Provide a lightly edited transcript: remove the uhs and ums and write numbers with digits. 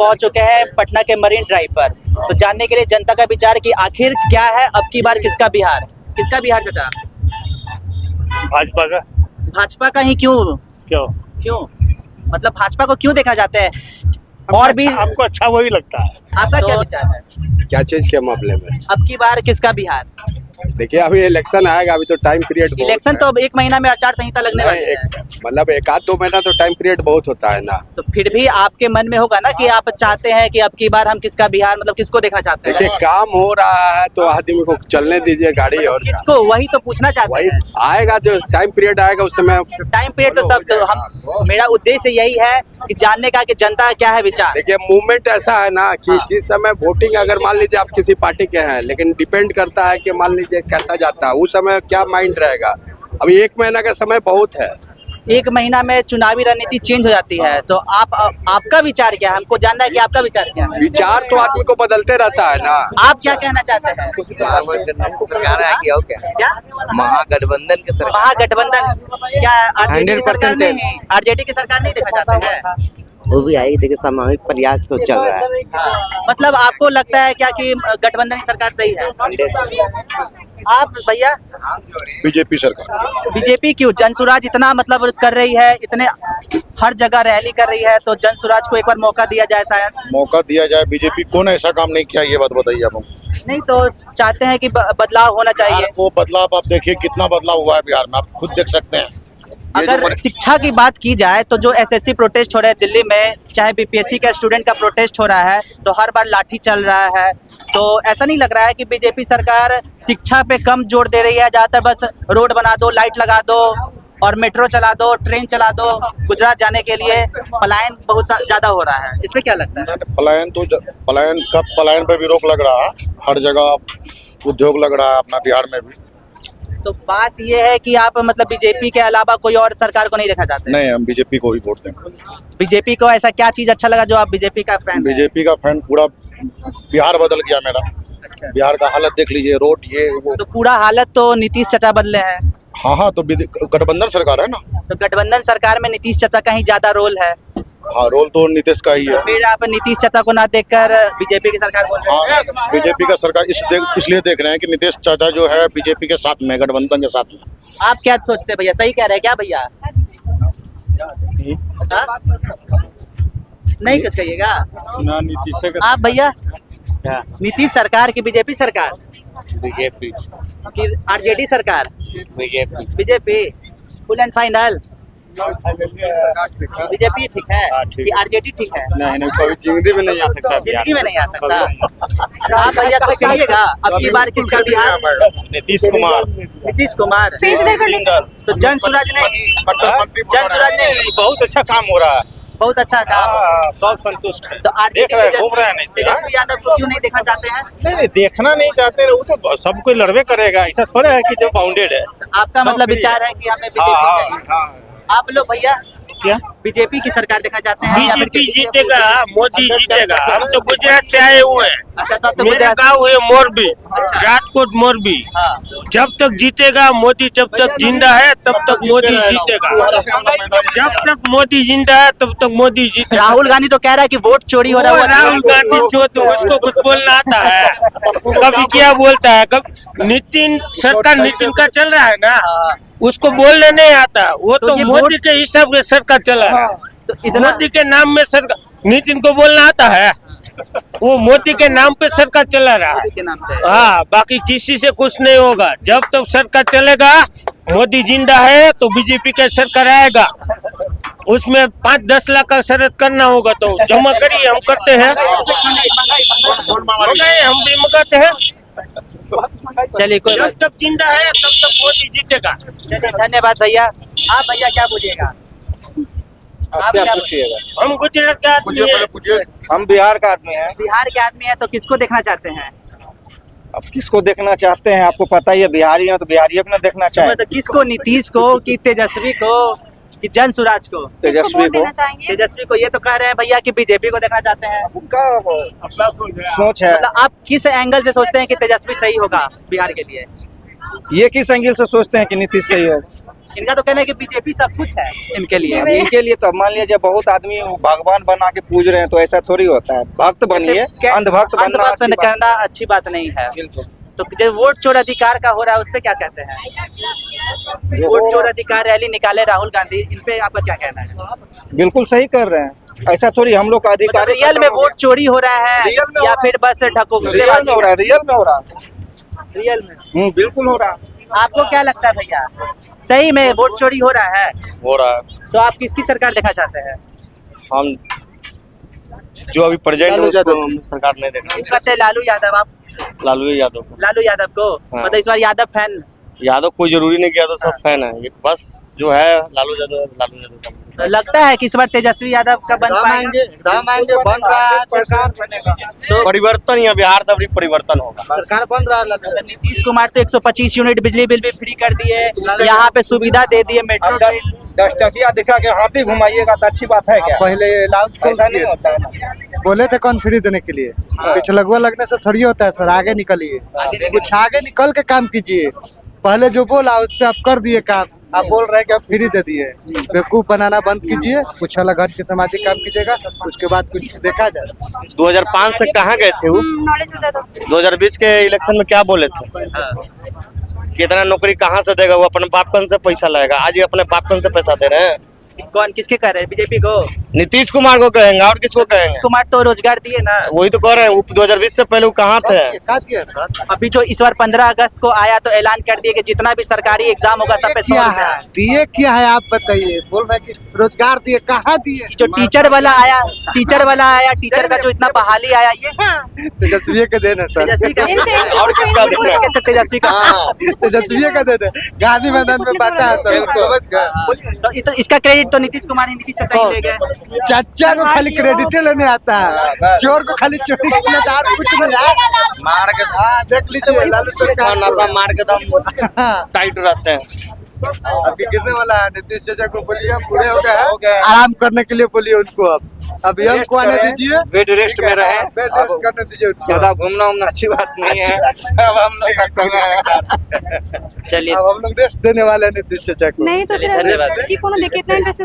पहुंच चुके हैं पटना के मरीन ड्राइव पर, तो जानने के लिए जनता का विचार कि आखिर क्या है अब की बार किसका बिहार चाचा? भाजपा का। भाजपा का ही क्यों मतलब भाजपा को क्यों देखना चाहते हैं? और भी हमको अच्छा वही लगता है। आपका क्या विचार है क्या चीज के मामले में? अब की बार किसका बिहार? देखिए अभी इलेक्शन आएगा, अभी तो टाइम पीरियड इलेक्शन तो अब 1 महीना में आचार संहिता लगने वाली है। मतलब 1-2 महीना तो टाइम पीरियड बहुत होता है ना। तो फिर भी आपके मन में होगा ना कि आप चाहते हैं कि अब की बार हम किसका बिहार मतलब किसको देखना चाहते हैं? देखिए काम हो रहा है तो आदमी को चलने दीजिए गाड़ी, और किसको, वही तो पूछना चाहते वही हैं। आएगा जो टाइम पीरियड आएगा उस समय। टाइम पीरियड तो सब तो हम, मेरा उद्देश्य यही है कि जानने का कि जनता का क्या है विचार। देखिए मूवमेंट ऐसा है ना कि जिस समय वोटिंग अगर मान लीजिए आप किसी पार्टी के हैं, लेकिन डिपेंड करता है कि मान लीजिए कैसा जाता है उस समय क्या माइंड रहेगा। अभी 1 महीना का समय बहुत है। 1 महीना में चुनावी रणनीति चेंज हो जाती है, तो आपका विचार क्या है? हमको जानना है कि आपका विचार क्या है। विचार तो आदमी को बदलते रहता है ना। आप क्या कहना चाहते हैं? सरकार आएगी और क्या? महागठबंधन के सरकार। महागठबंधन क्या 100% आरजेडी की सरकार नहीं देखना चाहते हैं? वो भी आएगी, देखिए सामूहिक प्रयास तो चल रहा है। मतलब आपको लगता है क्या कि गठबंधन की सरकार सही है? आप भैया? बीजेपी सरकार। बीजेपी क्यों? जनसुराज इतना मतलब कर रही है, इतने हर जगह रैली कर रही है, तो जनसुराज को एक बार मौका दिया जाए शायद। मौका दिया जाए। बीजेपी कौन ऐसा काम नहीं किया, ये बात बताइए आप हमको। नहीं तो चाहते हैं कि बदलाव होना चाहिए। वो बदलाव आप देखिए कितना बदलाव हुआ है बिहार में, आप खुद देख सकते हैं। अगर शिक्षा की बात की जाए तो जो एसएससी प्रोटेस्ट हो रहे हैं दिल्ली में, चाहे बीपीएससी का स्टूडेंट का प्रोटेस्ट हो रहा है, तो हर बार लाठी चल रहा है, तो ऐसा नहीं लग रहा है कि बीजेपी सरकार शिक्षा पे कम जोर दे रही है? ज्यादातर बस रोड बना दो, लाइट लगा दो और मेट्रो चला दो, ट्रेन चला दो, गुजरात जाने के लिए पलायन बहुत ज्यादा हो रहा है। इसमें क्या लगता है? पलायन पे भी रोक लग रहा है, हर जगह उद्योग लग रहा है अपना बिहार में भी। तो बात ये है कि आप मतलब बीजेपी के अलावा कोई और सरकार को नहीं देखना चाहते? नहीं, हम बीजेपी को ही वोट देंगे। बीजेपी को ऐसा क्या चीज अच्छा लगा जो आप बीजेपी का फैन? बीजेपी का फैन पूरा बिहार बदल गया मेरा। बिहार का हालत देख लीजिए, रोड ये वो। तो पूरा हालत तो नीतीश चाचा बदले हैं। हाँ, तो गठबंधन सरकार है ना। तो गठबंधन सरकार में नीतीश चाचा का ही ज्यादा रोल है। हाँ, रोल तो नीतीश का ही है। फिर आप नीतीश चाचा को ना देखकर बीजेपी की सरकार बोल रहे हैं? हाँ, बीजेपी का सरकार इसलिए देख रहे हैं कि नीतीश चाचा जो है बीजेपी के साथ में, गठबंधन के साथ में। आप क्या सोचते हैं भैया? सही कह रहे हैं क्या भैया? हाँ? नहीं कुछ कहिएगा ना नीतीश। आप भैया? नीतीश सरकार की बीजेपी सरकार? बीजेपी। फिर आरजेडी सरकार? BJP full and final? BJP ठीक है कि आरजेडी ठीक है? नहीं कभी जिंदगी में नहीं आ सकता। जिंदगी में नहीं आ सकता। आप भैया कुछ कहिएगा अब की बार किसका बिहार? नीतीश कुमार। नीतीश कुमार। तो जनसुराज नहीं बहुत अच्छा काम हो रहा है, बहुत अच्छा काम। सब संतुष्ट है। तो देख रहे हैं, घूम रहे हैं नहीं। तेजस्वी यादव को क्यों नहीं देखना चाहते हैं? नहीं, देखना नहीं चाहते, वो तो सब कोई लड़वे करेगा, ऐसा थोड़ा है कि जो बाउंडेड है। आपका मतलब विचार है कि हमें बीजेपी चाहिए। आप लोग भैया क्या बीजेपी की सरकार देखना चाहते हैं? बीजेपी जीतेगा, मोदी जीतेगा। हम तो गुजरात से आए हुए हैं। अच्छा, तब तो मेरा गुजरात गाँव है मोरबी, अच्छा। राजकोट मोरबी। हाँ। जब तक जीतेगा मोदी, जब तक जिंदा है तब तक मोदी जीतेगा। जब तक मोदी जिंदा है तब तक मोदी जीतेगा। राहुल गांधी तो कह रहा है कि वोट चोरी हो रहा है। राहुल गांधी तो उसको कुछ बोलना आता है? कभी क्या बोलता है? कब नितिन सरकार नितिन का चल रहा है ना, उसको बोलने नहीं आता। वो तो मोदी के हिसाब से सरकार चला है। तो इतना मोदी के नाम में सरकार, नितिन को बोलना आता है? वो मोदी के नाम पे सरकार चला रहा है। के नाम पे। हाँ, बाकी किसी से कुछ नहीं होगा। जब तक सरकार चलेगा, मोदी जिंदा है तो बीजेपी का सरकार आएगा। उसमें 5-10 लाख का शरत करना होगा तो जमा करिए, हम करते हैं। हम भी मंगाते हैं। चलिए कोई जब तक जिंदा है तब तक मोदी जीतेगा। धन्यवाद भैया। आप भैया क्या बोलिएगा? आप क्या पूछिएगा? हम गुजरात के आदमी हैं। हम बिहार का आदमी हैं। बिहार के आदमी है तो किसको देखना चाहते हैं? अब किसको देखना चाहते हैं आपको पता ही है, बिहारी हैं तो बिहारी अपना देखना चाहें। तो किसको? नीतीश को कि तेजस्वी को कि जनसुराज को? तेजस्वी को। तेजस्वी को। ये तो कह रहे हैं भैया कि बीजेपी को देखना चाहते हैं। उनका सोच है। मतलब आप किस एंगल से सोचते हैं कि तेजस्वी सही होगा बिहार के लिए? ये किस एंगल से सोचते हैं कि नीतीश सही है? इनका तो कहना है कि बीजेपी सब कुछ है इनके लिए। अब इनके लिए तो मान लीजिए बहुत आदमी भगवान बना के पूज रहे हैं, तो ऐसा थोड़ी होता है। भक्त बनिए, अंधभक्त बनना अंधभक्त अच्छी बात करना अच्छी बात नहीं है। बिल्कुल। तो जो वोट चोर अधिकार का हो रहा है उस पे क्या कहते हैं? वोट चोर अधिकार रैली निकाले राहुल गांधी, इन पे आपका क्या कहना है? बिल्कुल सही कर रहे हैं। ऐसा थोड़ी हम लोग का अधिकार मतलब रियल में वोट चोरी हो रहा है रियल में या हो फिर बस ढको रियल में हो रहा है, रियल में हो रहा है, रियल में बिल्कुल हो रहा है। आपको क्या लगता है भैया, सही में वोट चोरी हो रहा है? हो रहा है। तो आप किसकी सरकार देखना चाहते हैं? हम जो अभी प्रेजेंट है उसको हम सरकार नहीं देख इस बार लालू यादव, आप लालू यादव को। लालू यादव को हाँ। मतलब इस बार यादव फैन? यादव कोई जरूरी नहीं, यादव सब फैन है, बस जो है लालू यादव का। तो लगता है कि इस बार तेजस्वी यादव का बन पाएगा? राम आएंगे, बन रहा है, सरकार बनेगा, तो परिवर्तन यहाँ बिहार से बड़ी परिवर्तन होगा। सरकार बन रहा है। मतलब नीतीश कुमार तो 125 यूनिट बिजली बिल भी फ्री कर दिए, यहाँ पे सुविधा दे दिए, मेट्रो अब 10 टकिया दिखा के हाथी घुमाइएगा तो अच्छी बात है क्या? पहले अलाउंस ऐसा नहीं होता है ना। बोले थे कौन फ्री देने के लिए, पिछलगुआ लगने से थोड़ी होता है सर। आगे निकलिए, कुछ आगे निकल के काम कीजिए। पहले जो बोला उस पे आप कर दिए काम, आप बोल रहे हैं कि आप फ्री दे दिए। बेवकूफ बनाना बंद कीजिए, कुछ अलग हट के सामाजिक काम कीजिएगा, उसके बाद कुछ देखा जाए। 2005 से कहाँ गए थे वो? नॉलेज बता दो। 2020 के इलेक्शन में क्या बोले थे? कितना नौकरी कहाँ से देगा? वो अपने बाप कौन से पैसा लाएगा? आज ये अपने बाप कौन से पैसा दे रहे हैं? कौन किसके कर रहे हैं? बीजेपी को? नीतीश कुमार को कहेंगे और किसको कहेंगे? नीतीश कुमार तो रोजगार दिए ना। वही तो कह रहे हैं, वो 2020 से पहले वो कहाँ थे? क्या दिया सर? अभी जो इस बार 15 अगस्त को आया तो ऐलान कर दिए कि जितना भी सरकारी एग्जाम होगा सब पे क्या है दिए, क्या है आप बताइए। बोल रहे हैं कि रोजगार दिए, कहाँ दिए? जो टीचर वाला आया, टीचर का जो इतना बहाली आया, ये तेजस्वी के देन है सर, तेजस्वी का और किसका देन है? कैसे तेजस्वी का? तेजस्वी का देन है। गांधी मैदान में बांटा है सर, समझ गए? तो इसका क्रेडिट तो नीतीश कुमार ही, नीतीश चाचा ही ले गए। चाचा को खाली क्रेडिट लेने आता है, चोर को खाली चोरी करने आता है, और कुछ नहीं यार। मार के हाँ देख लीजिए लालू सरकार नशा मार के दम टाइट रहते हैं। अभी गिरने वाला है। नीतीश चाचा को बोलिए बूढ़े हो गए हैं, आराम करने के लिए बोलिए उनको। अब यंग को आने दीजिए, बेड रेस्ट में रहे, बेड रेस्ट करने दीजिए उनको। ज्यादा घूमना उमना अच्छी बात नहीं है। अब हम लोग का समय है। चलिए अब हम लोग रेस्ट देने वाले हैं नीतीश चाचा को। नहीं तो चलिए, फिर धन्यवाद। कि कोनो देखे इतना इंटरेस्ट